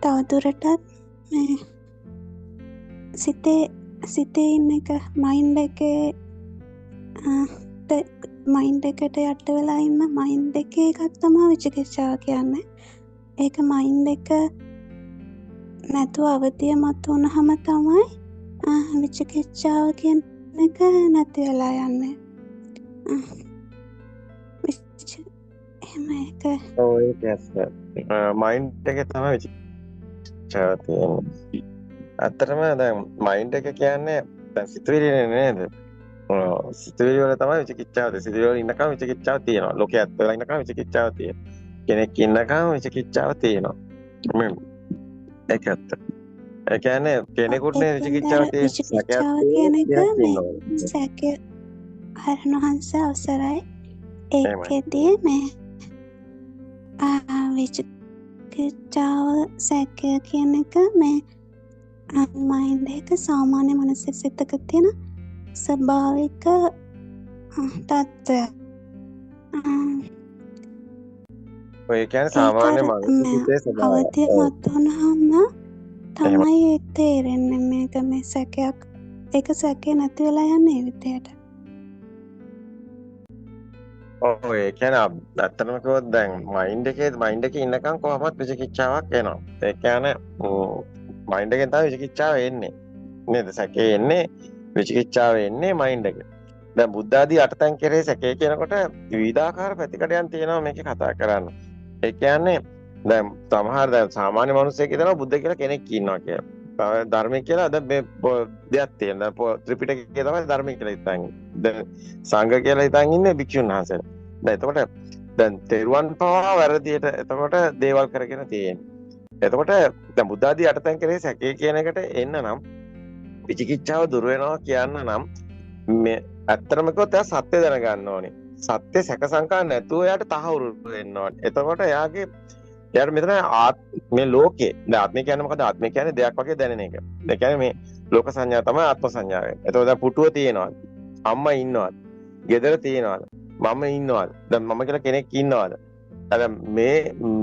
තවදුරටත් මේ සිතේ ඉන්න එක මයින්ඩ් එකේ මයින්ඩ් එකට යට වෙලා ඉන්න මයින්ඩ් එකේ එකක් තමයි විචිකිච්ඡාව කියන්නේ. ඒක මයින්ඩ් එක නැතුව අවදිය මත වුණාම තමයි විචිකිච්ඡාව කියන එක නැති වෙලා යන්නේ. එහෙම ඒක ඔව් ඒක මයින්ඩ් එකේ තමයි විචිකිච්ඡාව තියෙන්නේ. ඇත්තටම දැන් මයින්ඩ් එක කියන්නේ දැන් සිතුවිලි නේද? සිතුවිලි වල තමයි විචිකිච්ඡාව තියෙන්නේ. සිතුවිලි වල ඉන්නකම් විචිකිච්ඡාව තියෙනවා. ලෝකයේ ඇත්ත වෙලා ඉන්නකම් විචිකිච්ඡාව තියෙනවා. කෙනෙක් ඉන්නකම් විචිකිච්ඡාව තියෙනවා. ඒක ඇත්ත. ඒ කියන්නේ කෙනෙකුට නේ විචිකිච්ඡාව තියෙන්නේ. විචිකිච්ඡාව කියන එක මේ සැකය හරනහන්ස අවසරයි. ඒකෙදී මේ විචිකිච්ඡාව සැකය කියන එක මේ මයින්ඩ් එක සාමාන්‍ය මනසේ සිතක තියෙන ස්වභාවික තත්ත්වයක්. ඔය කියන්නේ සාමාන්‍ය මනසේ ස්වභාවය. අවදිය මත වුණාම තමයි ඒක තේරෙන්නේ මේක මේ සැකයක්. ඒක සැකේ නැති වෙලා යන්නේ ඒ විදියට. ඔව් ඒ කියන්නේ ඇත්තටම කිව්වොත් දැන් මයින්ඩ් එකේ ඉන්නකම් කොහොමවත් විචිකිච්ඡාවක් එනවා. ඒ කියන්නේ මයින්ඩ් එකෙන් තමයි විචිකිච්ඡාව එන්නේ. නේද? සැකේ එන්නේ විචිකිච්ඡාව එන්නේ මයින්ඩ් එකේ. දැන් බුද්ධ ආදී අටතැන් කෙරේ සැකේ කියනකොට විවිධාකාර ප්‍රතිකඩයන් තියෙනවා මේකේ කතා කරන්න. ඒ කියන්නේ දැන් සමහර දැන් සාමාන්‍ය මිනිස්සෙක් හිතනවා බුද්ධ කියලා කෙනෙක් ඉන්නවා කියලා. ධර්මය කියලා දැන් මේ දෙයක් තියෙනවා. දැන් ත්‍රිපිටකයේ තමයි ධර්මය කියලා හිතන්නේ. දැන් සංඝ කියලා හිතන් ඉන්නේ භික්ෂුන් වහන්සේලා. දැන් එතකොට දැන් තෙරුවන් පවා වැරදියට එතකොට දේවල් කරගෙන තියෙන්නේ. එතකොට දැන් බුද්ධ ආදී අටතැන් කෙරේ සැකේ කියන එකට එන්න නම් විචිකිච්ඡාව දුර වෙනවා කියන්න නම් මේ ඇත්තටම කිව්වොත් එයා සත්‍ය දැනගන්න ඕනේ. සත්‍ය සැක සංකා නැතුව එයාට තහවුරු වෙන්න ඕනේ. එතකොට එයාට මෙතන මේ ලෝකේ දැන් ආත්මය කියන්නේ මොකද? ආත්මය කියන්නේ දෙයක් වගේ දැනෙන එක. ඒ කියන්නේ මේ ලෝක සංඥා තමයි ආත්ම සංඥාව වෙන්නේ. එතකොට දැන් පුටුව තියෙනවා. අම්මා ඉන්නවාද? ගෙදර තියෙනවාද? මම ඉන්නවාද? දැන් මම කියලා කෙනෙක් ඉන්නවාද? දැන්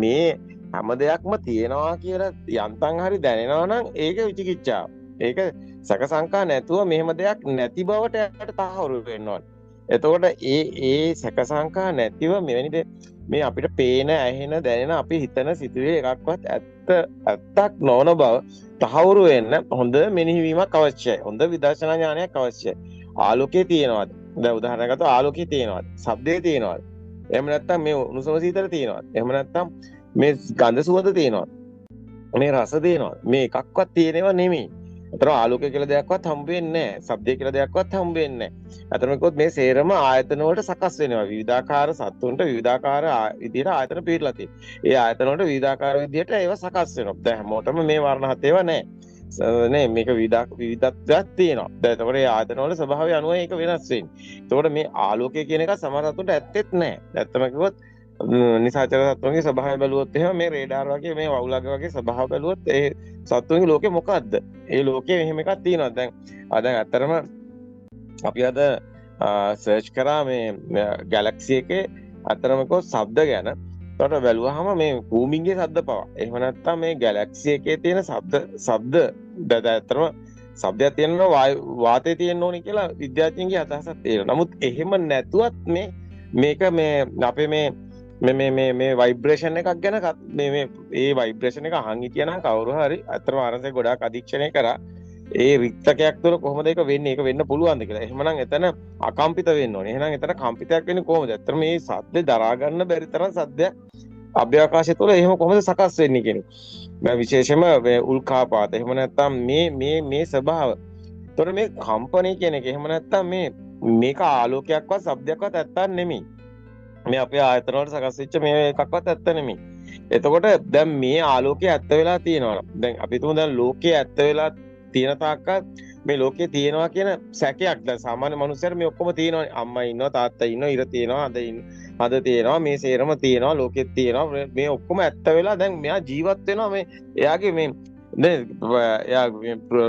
මේ හැම දෙයක්ම තියෙනවා කියලා යන්තම් හරි දැනෙනවා නම් ඒක විචිකිච්ඡාව. ඒක සැක සංකා නැතුව මෙහෙම දෙයක් නැති බවට යට තහවුරු වෙන්න ඕනේ. එතකොට ඒ සැක සංකා නැතිව මෙවැනි මේ අපිට පේන, ඇහෙන, දැනෙන, අපි හිතන සිතුවිලි එකක්වත් ඇත්තක් නොවන බව තහවුරු වෙන්න හොඳ මෙනෙහිවීමක් අවශ්‍යයි. හොඳ විදර්ශනා ඥානයක් අවශ්‍යයි. ආලෝකයේ තියෙනවද? දැන් උදාහරණයක් ගත්තොත් ආලෝකයේ තියෙනවද? ශබ්දයේ තියෙනවද? එහෙම නැත්නම් මේ උණුසුම සීතල තියෙනවද? එහෙම නැත්නම් මේ ගන්ධ සුවඳ තියෙනවද? මේ රස තියෙනවද? මේ එකක්වත් තියෙනව නෙමෙයි. අතන ආලෝකය කියලා දෙයක්වත් හම්බ වෙන්නේ නැහැ. ශබ්දය කියලා දෙයක්වත් හම්බ වෙන්නේ නැහැ. අතන කිව්වොත් මේ සේරම ආයතන වලට සකස් වෙනවා. විවිධාකාර සත්තුන්ට විවිධාකාර විදිහට ආයතන පිරලා තියෙනවා. ඒ ආයතන වලට විවිධාකාර විදිහට ඒවා සකස් වෙනවා. දැන් හැමෝටම මේ වර්ණ හත ඒවා නැහැ. නේ මේක විවිධත්වයක් තියෙනවා. දැන් එතකොට මේ ආයතන වල ස්වභාවය අනුව ඒක වෙනස් වෙන්නේ. එතකොට මේ ආලෝකය කියන එක සමහර සතුන්ට ඇත්තෙත් නැහැ. ඇත්තම කිව්වොත් නිසාචර සත්තුන්ගේ ස්වභාවය බැලුවොත් එහෙම මේ රේඩාර් වගේ මේ වවුලගේ වගේ ස්වභාව බැලුවොත් ඒ සත්තුන්ගේ ලෝකේ මොකද්ද? ඒ ලෝකේ මෙහෙම එකක් තියෙනවා. දැන් ඇත්තටම අපි අද සර්ච් කරා මේ ගැලැක්සි එකේ අතරම කො ශබ්ද ගැන. ඒකට බැලුවාම මේ භූමියේ ශබ්ද පවා. එහෙම නැත්නම් මේ ගැලැක්සි එකේ තියෙන ශබ්ද ඇත්තටම ශබ්දයක් තියෙනවා වාතයේ තියෙන්න ඕනේ කියලා විද්‍යාඥයන්ගේ අදහසක් තියෙනවා. නමුත් එහෙම නැතුවත් මේක අපේ මේ ভাইබ්‍රේෂන් එකක් ගැන මේ ভাইබ්‍රේෂන් එක අහන් හිටියනම් කවුරු හරි අතරම ආරංශය ගොඩාක් අධීක්ෂණය කරා ඒ රික්තකයක් තුළ කොහොමද ඒක වෙන්නේ? ඒක වෙන්න පුළුවන්ද කියලා. එහෙමනම් එතන අකම්පිත වෙන්න ඕනේ. එහෙනම් එතන කම්පිතයක් වෙන්නේ කොහොමද? ඇත්තට මේ සද්ද දරා ගන්න බැරි තරම් සද්දයක් අභ්‍යවකාශය තුළ එහෙම කොහොමද සකස් වෙන්නේ කියන්නේ. මම විශේෂයෙන්ම උල්කාපාත. එහෙම නැත්නම් මේ ස්වභාව. ඒතර මේ කම්පණය කියන එක එහෙම නැත්නම් මේක ආලෝකයක්වත් ශබ්දයක්වත් ඇත්තක් නෙමෙයි. මේ අපේ ආයතන වල සකස් වෙච්ච මේ එකක්වත් ඇත්ත නෙමෙයි. එතකොට දැන් මේ ආලෝකය ඇත්ත වෙලා තියෙනවා. දැන් අපි තුමු දැන් ලෝකයේ ඇත්ත වෙලා තියෙන තාක්කල් මේ ලෝකයේ තියෙනවා කියන සැකයක් දැන් සාමාන්‍ය මනුස්සයර මේ ඔක්කොම තියෙනවානේ. අම්මා ඉන්නවා, තාත්තා ඉන්නවා, ඉර තියෙනවා, හද තියෙනවා, මේ සේරම තියෙනවා, ලෝකෙත් තියෙනවා. මේ ඔක්කොම ඇත්ත වෙලා දැන් මෙයා ජීවත් වෙනවා. මේ එයාගේ නේ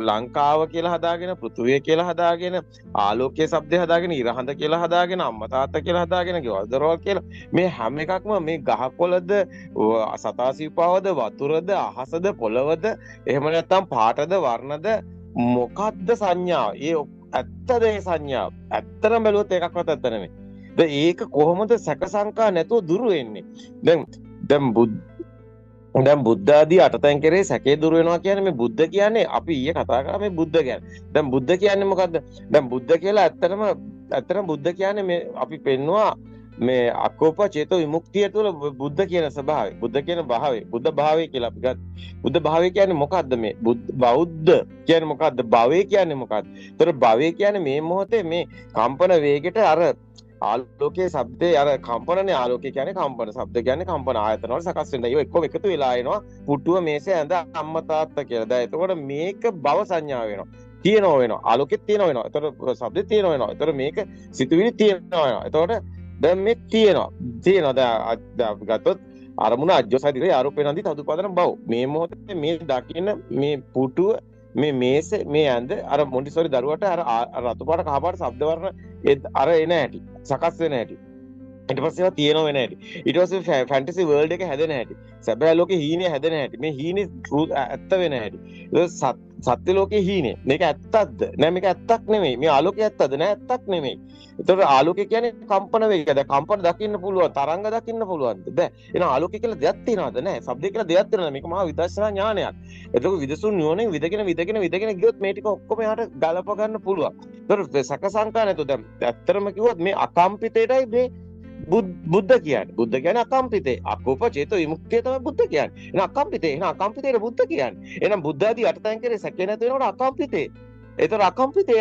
ලංකාව කියලා හදාගෙන පෘථුවිය කියලා හදාගෙන ආලෝකයේ ශබ්දය හදාගෙන ඉරහඳ කියලා හදාගෙන අම්මා තාත්තා කියලා හදාගෙන ගෙවල් දොරවල් කියලා මේ හැම එකක්ම මේ ගහකොළද සතාසිව්පාවද වතුරද අහසද පොළවද එහෙම නැත්නම් පාටද වර්ණද මොකද්ද සංඥාව? ඇත්තද ඒ සංඥාව? ඇත්තටම බැලුවොත් එකක්වත් ඇත්ත නෙමෙයි. දැන් ඒක කොහොමද සැක සංකා නැතුව දුරු වෙන්නේ? දැන් බුද්ධ ආදී අටතැන් කෙරේ සැකේ දුරු වෙනවා කියන්නේ මේ බුද්ධ කියන්නේ අපි ඊයේ කතා කරා මේ බුද්ධ කියන්නේ. දැන් බුද්ධ කියන්නේ මොකද්ද? දැන් බුද්ධ කියලා ඇත්තටම බුද්ධ කියන්නේ මේ අපි පෙන්නවා මේ අකෝප චේතෝ විමුක්තිය තුළ බුද්ධ කියන ස්වභාවය. බුද්ධ කියන භාවය. බුද්ධ භාවය කියලා අපි ගත්තා. බුද්ධ භාවය කියන්නේ මොකද්ද මේ? බෞද්ධ කියන්නේ මොකද්ද? භවය කියන්නේ මොකද්ද? ඒතර භවය කියන්නේ මේ මොහොතේ මේ කම්පන වේගයට අර ආලෝකයේ ශබ්දේ අර කම්පනනේ ආලෝකය කියන්නේ කම්පන ශබ්ද කියන්නේ කම්පන ආයතන වල සකස් වෙන. ඒක එක්ක එකතු වෙලා එනවා පුටුව මේසේ ඇඳ අම්මා තාත්තා කියලා. දැන් එතකොට මේක භව සංඥා වෙනවා. තියෙනවා වෙනවා. ආලෝකෙත් තියෙනවා වෙනවා. එතකොට ශබ්දෙත් තියෙනවා වෙනවා. එතකොට මේක සිතුවිලි තියෙනවා වෙනවා. එතකොට දැන් මේ තියෙනවා. දැන් අපි ගත්තොත් අරමුණ අජ්ජසදිරේ ආරෝපේ නන්දි තදුපදන බව. මේ මොහොතේ මේ දකින්න මේ පුටුව මේ මේස මේ ඇඳ අර මොන්ටිසෝරි දරුවට අර රතු පාට කහ පාට ශබ්ද වර්ණ අර එන හැටි සකස් වෙන හැටි ඊට පස්සේ ඒවා තියෙනව වෙන හැටි ඊට පස්සේ ෆැන්ටසි වර්ල්ඩ් එක හැදෙන හැටි සැබෑ ලෝකේ හීනේ හැදෙන හැටි මේ හීනේ ඇත්ත වෙන හැටි සත්‍ය ලෝකේ හීනේ මේක ඇත්තක්ද නෑ මේක ඇත්තක් නෙමෙයි මේ ආලෝකය ඇත්තද නෑ ඇත්තක් නෙමෙයි ඒතකොට ආලෝකය කියන්නේ කම්පන වේගය දැන් කම්පන දකින්න පුළුවන් තරංග දකින්න පුළුවන්ද බෑ එහෙනම් ආලෝකය කියලා දෙයක් තියනවද නෑ ශබ්දය කියලා දෙයක් තියනවද මේක මහා විදර්ශනා ඥානයක් එතකොට විදසුන් නුවණින් විදගෙන ගියොත් මේ ටික ඔක්කොම යාට ගලප ගන්න පුළුවන් ඒතකොට සක සංකා නැතුව දැන් ඇත්තටම කිව්වොත් මේ අකම්පිතේටයි මේ බුද්ධ කියන්නේ. බුද්ධ කියන්නේ අකම්පිතේ. අකෝප චේතෝ විමුක්තිය තමයි බුද්ධ කියන්නේ. එහෙනම් අකම්පිතේ. එහෙනම් අකම්පිතේට බුද්ධ කියන්නේ. එහෙනම් බුද්ධ ආදී අටතැන් කරේ සැකේ නැති වෙනකොට අකම්පිතේ. ඒතර අකම්පිතේ